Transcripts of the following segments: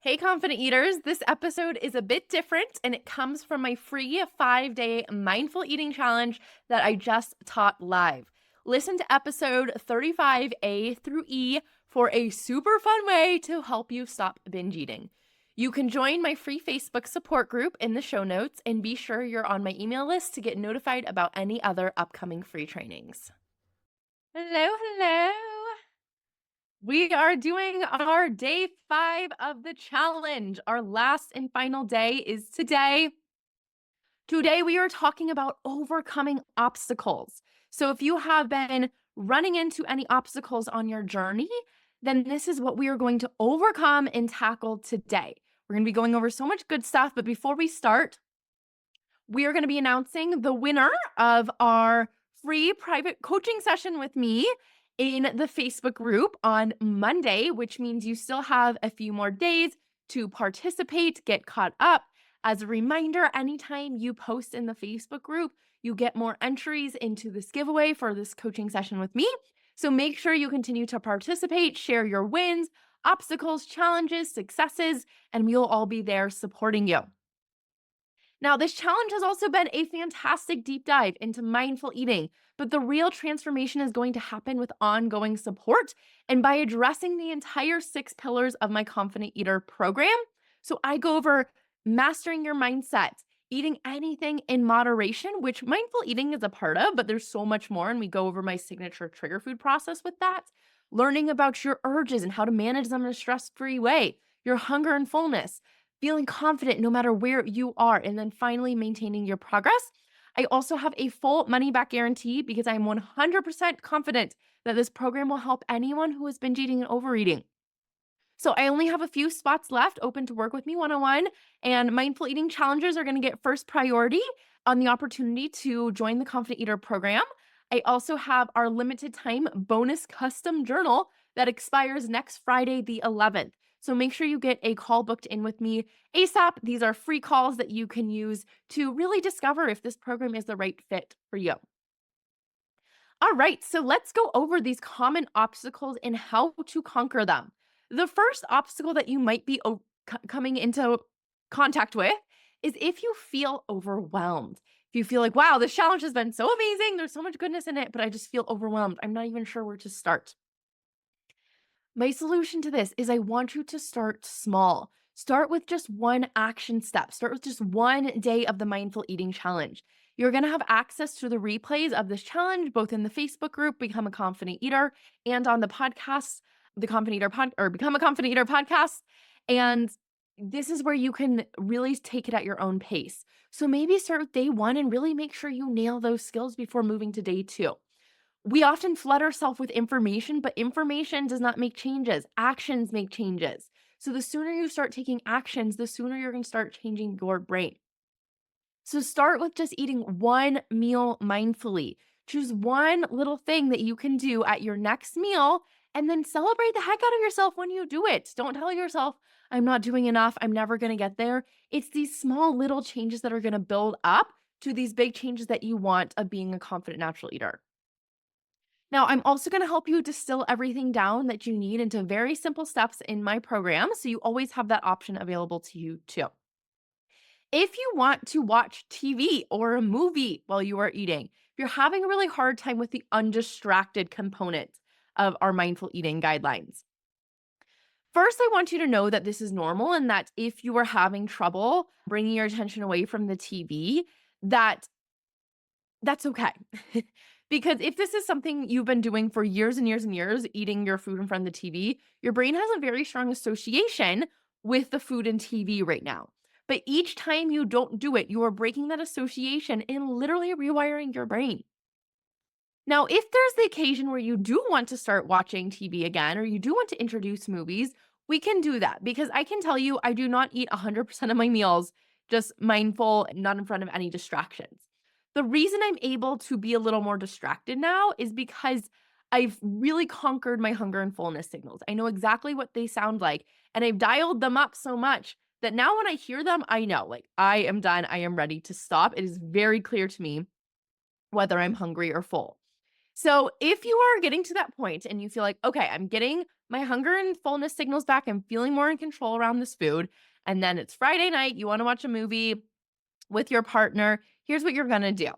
Hey, confident eaters. This episode is a bit different and it comes from my free 5-day mindful eating challenge that I just taught live. Listen to episode 35A through E for a super fun way to help you stop binge eating. You can join my free Facebook support group in the show notes and be sure you're on my email list to get notified about any other upcoming free trainings. Hello, hello. We are doing our day 5 of the challenge. Our last and final day is today. Today, we are talking about overcoming obstacles. So, if you have been running into any obstacles on your journey, then this is what we are going to overcome and tackle today. We're going to be going over so much good stuff, but before we start, we are going to be announcing the winner of our free private coaching session with me in the Facebook group on Monday, which means you still have a few more days to participate, get caught up. As a reminder, anytime you post in the Facebook group, you get more entries into this giveaway for this coaching session with me. So make sure you continue to participate, share your wins, obstacles, challenges, successes, and we'll all be there supporting you. Now, this challenge has also been a fantastic deep dive into mindful eating, but the real transformation is going to happen with ongoing support and by addressing the entire 6 pillars of my Confident Eater program. So, I go over mastering your mindset, eating anything in moderation, which mindful eating is a part of, but there's so much more. And we go over my signature trigger food process with that, learning about your urges and how to manage them in a stress free way, your hunger and fullness, feeling confident no matter where you are, and then finally maintaining your progress. I also have a full money back guarantee because I'm 100% confident that this program will help anyone who has been eating and overeating. So I only have a few spots left open to work with me one-on-one, and mindful eating challengers are going to get first priority on the opportunity to join the Confident Eater program. I also have our limited time bonus custom journal that expires next Friday, the 11th. So make sure you get a call booked in with me ASAP. These are free calls that you can use to really discover if this program is the right fit for you. All right, so let's go over these common obstacles and how to conquer them. The first obstacle that you might be coming into contact with is if you feel overwhelmed. If you feel like, wow, this challenge has been so amazing, there's so much goodness in it, but I just feel overwhelmed. I'm not even sure where to start. My solution to this is I want you to start small. Start with just one action step. Start with just one day of the mindful eating challenge. You're going to have access to the replays of this challenge, both in the Facebook group, Become a Confident Eater, and on the podcast, the Confident Eater or Become a Confident Eater podcast. And this is where you can really take it at your own pace. So maybe start with day 1 and really make sure you nail those skills before moving to day 2. We often flood ourselves with information, but information does not make changes. Actions make changes. So the sooner you start taking actions, the sooner you're going to start changing your brain. So start with just eating one meal mindfully. Choose one little thing that you can do at your next meal and then celebrate the heck out of yourself when you do it. Don't tell yourself, I'm not doing enough. I'm never going to get there. It's these small little changes that are going to build up to these big changes that you want of being a confident natural eater. Now, I'm also going to help you distill everything down that you need into very simple steps in my program. So you always have that option available to you too. If you want to watch TV or a movie while you are eating, if you're having a really hard time with the undistracted component of our mindful eating guidelines, first, I want you to know that this is normal and that if you are having trouble bringing your attention away from the TV, that's okay. Because if this is something you've been doing for years and years and years, eating your food in front of the TV, your brain has a very strong association with the food and TV right now. But each time you don't do it, you are breaking that association and literally rewiring your brain. Now, if there's the occasion where you do want to start watching TV again, or you do want to introduce movies, we can do that because I can tell you I do not eat 100% of my meals just mindful, not in front of any distractions. The reason I'm able to be a little more distracted now is because I've really conquered my hunger and fullness signals. I know exactly what they sound like, and I've dialed them up so much that now when I hear them, I know, like, I am done. I am ready to stop. It is very clear to me whether I'm hungry or full. So if you are getting to that point and you feel like, okay, I'm getting my hunger and fullness signals back, I'm feeling more in control around this food, and then it's Friday night, you want to watch a movie with your partner, here's what you're going to do.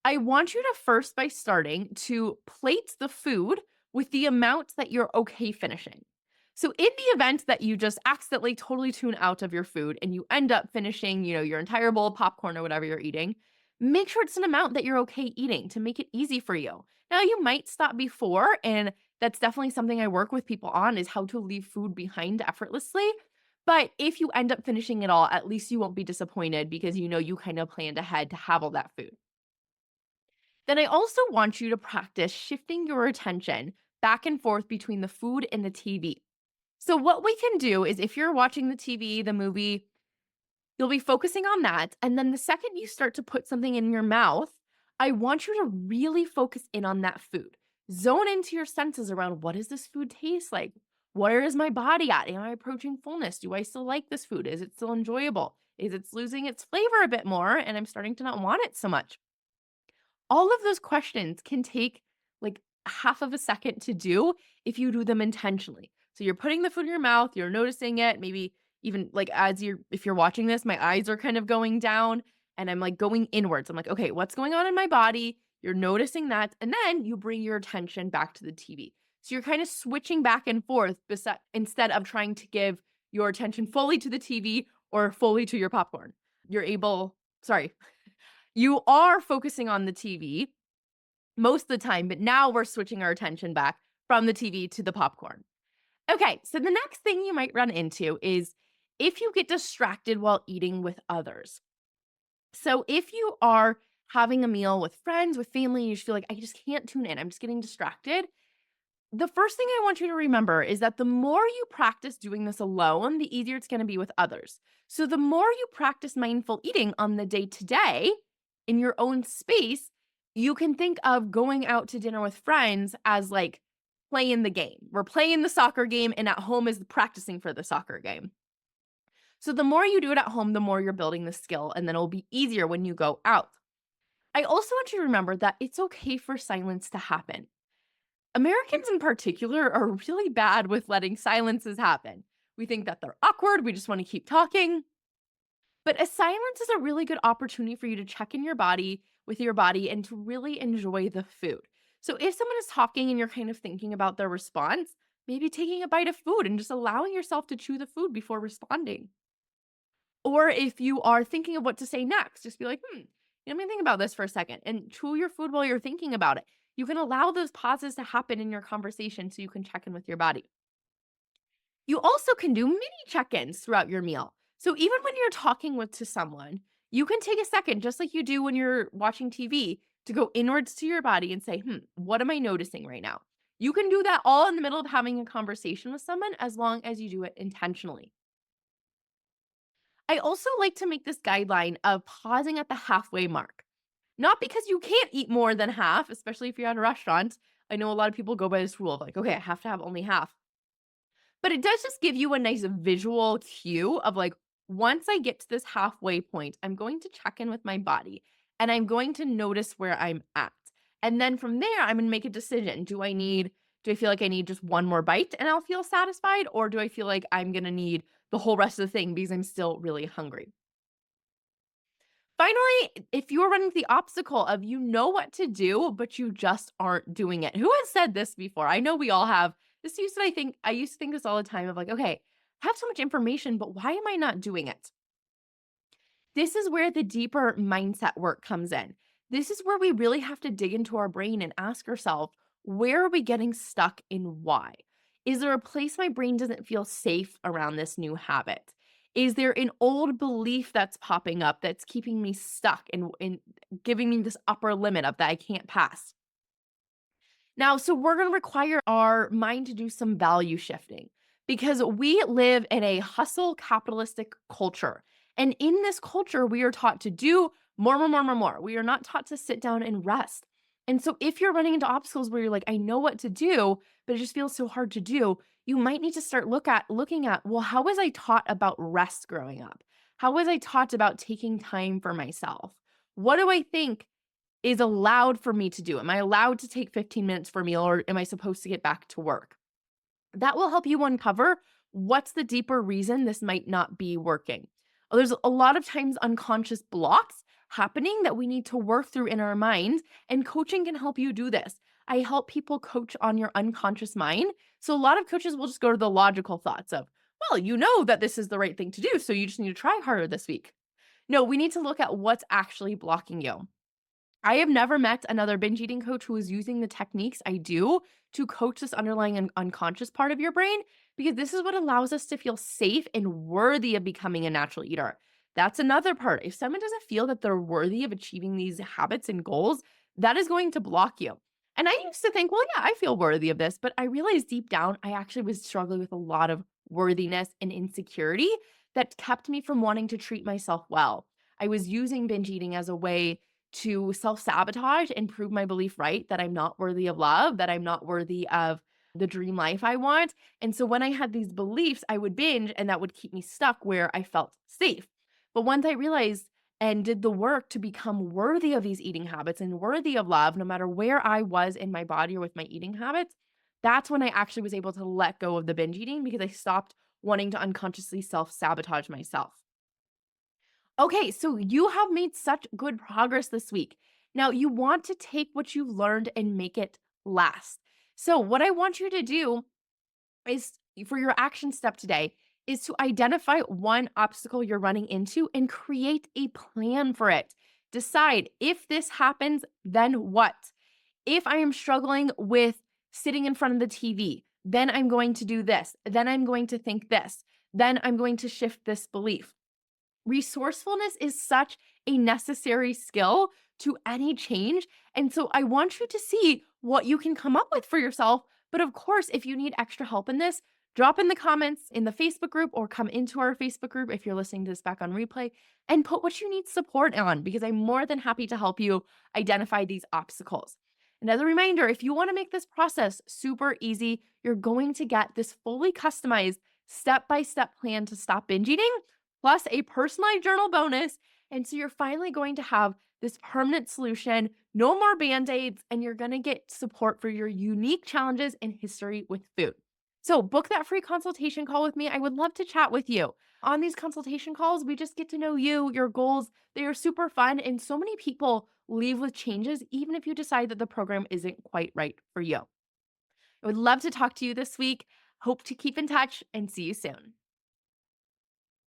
I want you to first by starting to plate the food with the amount that you're okay finishing. So in the event that you just accidentally totally tune out of your food and you end up finishing, your entire bowl of popcorn or whatever you're eating, make sure it's an amount that you're okay eating to make it easy for you. Now you might stop before, and that's definitely something I work with people on is how to leave food behind effortlessly. But if you end up finishing it all, at least you won't be disappointed because you know you kind of planned ahead to have all that food. Then I also want you to practice shifting your attention back and forth between the food and the TV. So, what we can do is if you're watching the TV, the movie, you'll be focusing on that. And then the second you start to put something in your mouth, I want you to really focus in on that food. Zone into your senses around what does this food taste like? Where is my body at? Am I approaching fullness? Do I still like this food? Is it still enjoyable? Is it losing its flavor a bit more and I'm starting to not want it so much? All of those questions can take like half of a second to do if you do them intentionally. So you're putting the food in your mouth, you're noticing it, maybe even like as you're if you're watching this, my eyes are kind of going down and I'm like going inwards. I'm like, okay, what's going on in my body? You're noticing that. And then you bring your attention back to the TV. So you're kind of switching back and forth instead of trying to give your attention fully to the TV or fully to your popcorn. You're able, sorry, you are focusing on the TV most of the time, but now we're switching our attention back from the TV to the popcorn. Okay, so the next thing you might run into is if you get distracted while eating with others. So if you are having a meal with friends, with family, you just feel like I just can't tune in, I'm just getting distracted. The first thing I want you to remember is that the more you practice doing this alone, the easier it's going to be with others. So, the more you practice mindful eating on the day to day in your own space, you can think of going out to dinner with friends as like playing the game. We're playing the soccer game, and at home is practicing for the soccer game. So, the more you do it at home, the more you're building the skill, and then it'll be easier when you go out. I also want you to remember that it's okay for silence to happen. Americans in particular are really bad with letting silences happen. We think that they're awkward, we just want to keep talking. But a silence is a really good opportunity for you to check in your body with your body and to really enjoy the food. So if someone is talking and you're kind of thinking about their response, maybe taking a bite of food and just allowing yourself to chew the food before responding. Or if you are thinking of what to say next, just be like, let me think about this for a second and chew your food while you're thinking about it. You can allow those pauses to happen in your conversation so you can check in with your body. You also can do mini check ins throughout your meal. So even when you're talking to someone, you can take a second, just like you do when you're watching TV, to go inwards to your body and say, what am I noticing right now? You can do that all in the middle of having a conversation with someone as long as you do it intentionally. I also like to make this guideline of pausing at the halfway mark. Not because you can't eat more than half, especially if you're at a restaurant. I know a lot of people go by this rule of like, okay, I have to have only half. But it does just give you a nice visual cue of like, once I get to this halfway point, I'm going to check in with my body and I'm going to notice where I'm at. And then from there, I'm going to make a decision. Do I feel like I need just one more bite and I'll feel satisfied? Or do I feel like I'm going to need the whole rest of the thing because I'm still really hungry? Finally, if you're running the obstacle of you know what to do, but you just aren't doing it. Who has said this before? I know we all have. I used to think this all the time of like, okay, I have so much information, but why am I not doing it? This is where the deeper mindset work comes in. This is where we really have to dig into our brain and ask ourselves, where are we getting stuck and why? Is there a place my brain doesn't feel safe around this new habit? Is there an old belief that's popping up that's keeping me stuck and giving me this upper limit of that I can't pass? Now, so we're going to require our mind to do some value shifting because we live in a hustle capitalistic culture. And in this culture, we are taught to do more, more, more, more, more. We are not taught to sit down and rest. And so if you're running into obstacles where you're like, I know what to do, but it just feels so hard to do, you might need to start looking at, well, how was I taught about rest growing up? How was I taught about taking time for myself? What do I think is allowed for me to do? Am I allowed to take 15 minutes for a meal or am I supposed to get back to work? That will help you uncover what's the deeper reason this might not be working. There's a lot of times unconscious blocks happening that we need to work through in our mind, and coaching can help you do this. I help people coach on your unconscious mind. So a lot of coaches will just go to the logical thoughts of, well, you know that this is the right thing to do, so you just need to try harder this week. No, we need to look at what's actually blocking you. I have never met another binge eating coach who is using the techniques I do to coach this underlying unconscious part of your brain, because this is what allows us to feel safe and worthy of becoming a natural eater. That's another part. If someone doesn't feel that they're worthy of achieving these habits and goals, that is going to block you. And I used to think, well, yeah, I feel worthy of this, but I realized deep down, I actually was struggling with a lot of worthiness and insecurity that kept me from wanting to treat myself well. I was using binge eating as a way to self sabotage and prove my belief right that I'm not worthy of love, that I'm not worthy of the dream life I want. And so when I had these beliefs, I would binge and that would keep me stuck where I felt safe. But once I realized and did the work to become worthy of these eating habits and worthy of love, no matter where I was in my body or with my eating habits, that's when I actually was able to let go of the binge eating because I stopped wanting to unconsciously self sabotage myself. Okay, so you have made such good progress this week. Now, you want to take what you've learned and make it last. So, what I want you to do is for your action step today is to identify one obstacle you're running into and create a plan for it. Decide if this happens, then what? If I am struggling with sitting in front of the TV, then I'm going to do this. Then I'm going to think this. Then I'm going to shift this belief. Resourcefulness is such a necessary skill to any change. And so I want you to see what you can come up with for yourself. But of course, if you need extra help in this, drop in the comments in the Facebook group or come into our Facebook group if you're listening to this back on replay and put what you need support on because I'm more than happy to help you identify these obstacles. And as a reminder, if you want to make this process super easy, you're going to get this fully customized step by step plan to stop binge eating plus a personalized journal bonus. And so you're finally going to have this permanent solution, no more band aids, and you're going to get support for your unique challenges and history with food. So book that free consultation call with me. I would love to chat with you. On these consultation calls, we just get to know you, your goals. They are super fun. And so many people leave with changes, even if you decide that the program isn't quite right for you. I would love to talk to you this week. Hope to keep in touch and see you soon.